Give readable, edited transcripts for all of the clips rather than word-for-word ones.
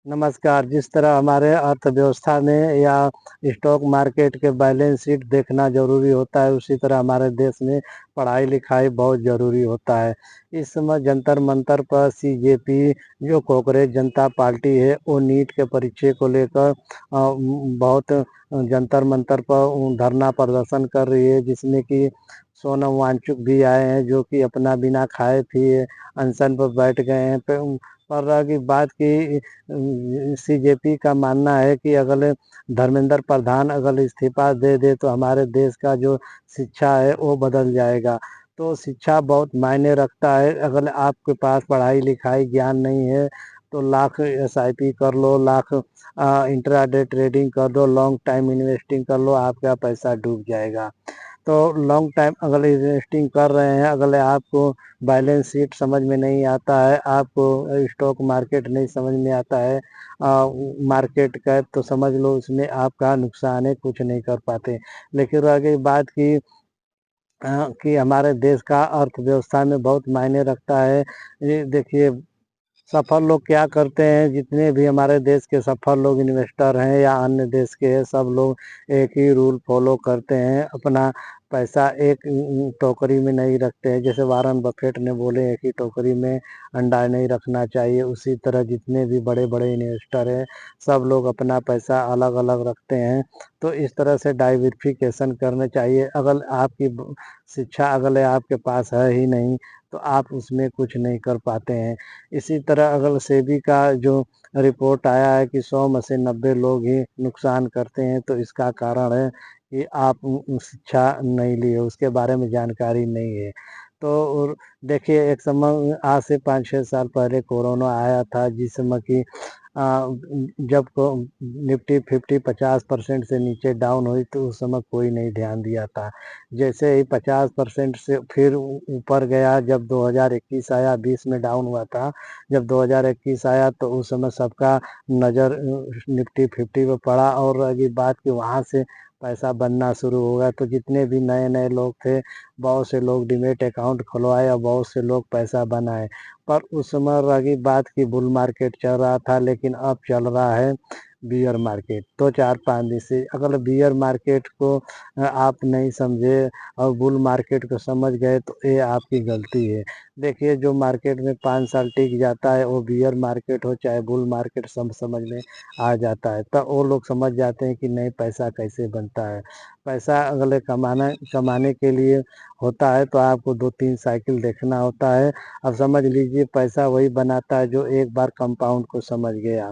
नमस्कार। जिस तरह हमारे अर्थव्यवस्था में या स्टॉक मार्केट के बैलेंस शीट देखना ज़रूरी होता है, उसी तरह हमारे देश में पढ़ाई-लिखाई बहुत ज़रूरी होता है। इस समय जंतर-मंतर पर सीजेपी जो कांग्रेस जनता पार्टी है, वो नीट के परीक्षा को लेकर बहुत जंतर-मंतर पर धरना प्रदर्शन कर रही है, जिसमें कि सोनम वांगचुक भी आए हैं, जो कि अपना बिना खाए-पिए अनशन पर बैठ गए हैं। पर रहा की बात की सीजेपी का मानना है कि अगर धर्मेंद्र प्रधान अगर इस्तीफा दे दे तो हमारे देश का जो शिक्षा है वो बदल जाएगा। तो शिक्षा बहुत मायने रखता है। अगर आपके पास पढ़ाई-लिखाई ज्ञान नहीं है तो लाख एसआईपी कर लो, लाख इंट्राडे ट्रेडिंग कर दो, लॉन्ग टाइम इन्वेस्टिंग कर लो, आपका पैसा डूब जाएगा। तो लॉन्ग टाइम अगर इन्वेस्टिंग कर रहे हैं, अगर आपको बैलेंस शीट समझ में नहीं आता है, आपको स्टॉक मार्केट नहीं समझ में आता है, मार्केट का तो समझ लो उसमें आपका नुकसान है, कुछ नहीं कर पाते। लेकिन रह गई बात कि हमारे देश का अर्थव्यवस्था में बहुत मायने रखता है। ये देखिए सफल लोग क्या करते हैं, जितने भी हमारे देश के सफल लोग इन्वेस्टर हैं या अन्य देश के हैं, सब लोग एक ही रूल फॉलो करते हैं। अपना पैसा एक टोकरी में नहीं रखते हैं। जैसे वारन बफेट ने बोले एक ही टोकरी में अंडा नहीं रखना चाहिए, उसी तरह जितने भी बड़े-बड़े इन्वेस्टर हैं, सब लोग अपना पैसा अलग-अलग रखते हैं। तो इस तरह से डाइवर्सिफ़िकेशन करना चाहिए। अगर आपकी शिक्षा अगर आपके पास है ही नहीं, तो आप उसमें कुछ नहीं कर पाते हैं। इसी तरह अगर सेबी का जो रिपोर्ट आया है कि 100 में से 90 लोग ही नुकसान करते हैं, तो इसका कारण है कि आप शिक्षा नहीं लिए, उसके बारे में जानकारी नहीं है। तो और देखिए एक समय आज से 5-6 साल पहले कोरोना आया था, जिस समय कि जब को निफ्टी 50% से नीचे डाउन हुई तो उस समय कोई नहीं ध्यान दिया था। जैसे ही 50% से फिर ऊपर गया, जब 2021 आया, 20 में डाउन हुआ था। जब 2021 आया तो उस समय सबका नज़र निफ्टी 50 पे पड़ा और रही बात कि वहाँ से पैसा बनना शुरू हो गया। तो जितने भी नए-नए लोग थे, बहुत से लोग डीमैट अकाउंट खुलवाए और बहुत से लोग पैसा बनाए। पर उस समय रही बात कि बुल मार्केट चल रहा था, लेकिन अब चल रहा है बियर मार्केट। तो 4-5 दिन से अगर बियर मार्केट को आप नहीं समझे और बुल मार्केट को समझ गए तो ये आपकी गलती है। देखिए जो मार्केट में 5 साल टिक जाता है, वो बियर मार्केट हो चाहे बुल मार्केट, सब समझ में आ जाता है। तब वो लोग समझ जाते हैं कि नहीं पैसा कैसे बनता है। पैसा अगले कमाने के लिए होता है तो आपको 2-3 साइकिल देखना होता है। अब समझ लीजिए पैसा वही बनाता है जो एक बार कंपाउंड को समझ गया।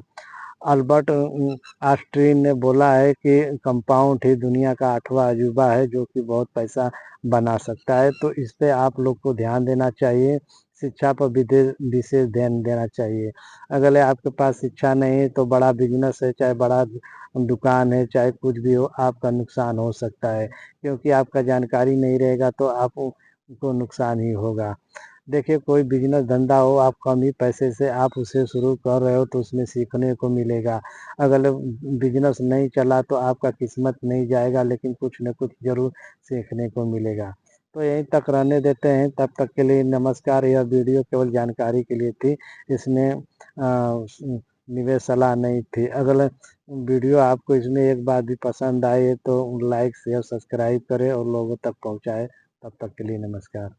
अल्बर्ट आइंस्टीन ने बोला है कि कंपाउंड ही दुनिया का 8वां अजूबा है जो कि बहुत पैसा बना सकता है। तो इस पे आप लोग को ध्यान देना चाहिए। शिक्षा पर विशेष ध्यान देना चाहिए। अगर आपके पास शिक्षा नहीं है तो बड़ा बिज़नेस है, चाहे बड़ा दुकान है, चाहे कुछ भी हो, आपका नुकसान हो सकता है। क्योंकि आपका जानकारी नहीं रहेगा तो आपको को नुकसान ही होगा। देखिए कोई बिज़नेस धंधा हो, आप कम ही पैसे से आप उसे शुरू कर रहे हो तो उसमें सीखने को मिलेगा। अगर बिज़नेस नहीं चला तो आपका किस्मत नहीं जाएगा, लेकिन कुछ न कुछ ज़रूर सीखने को मिलेगा। तो यहीं तक रहने देते हैं, तब तक के लिए नमस्कार। यह वीडियो केवल जानकारी के लिए थी, इसमें निवेश सलाह नहीं थी। अगर वीडियो आपको इसमें एक बात भी पसंद आई है तो लाइक, शेयर, सब्सक्राइब करें और लोगों तक पहुँचाएँ। तब तक के लिए नमस्कार।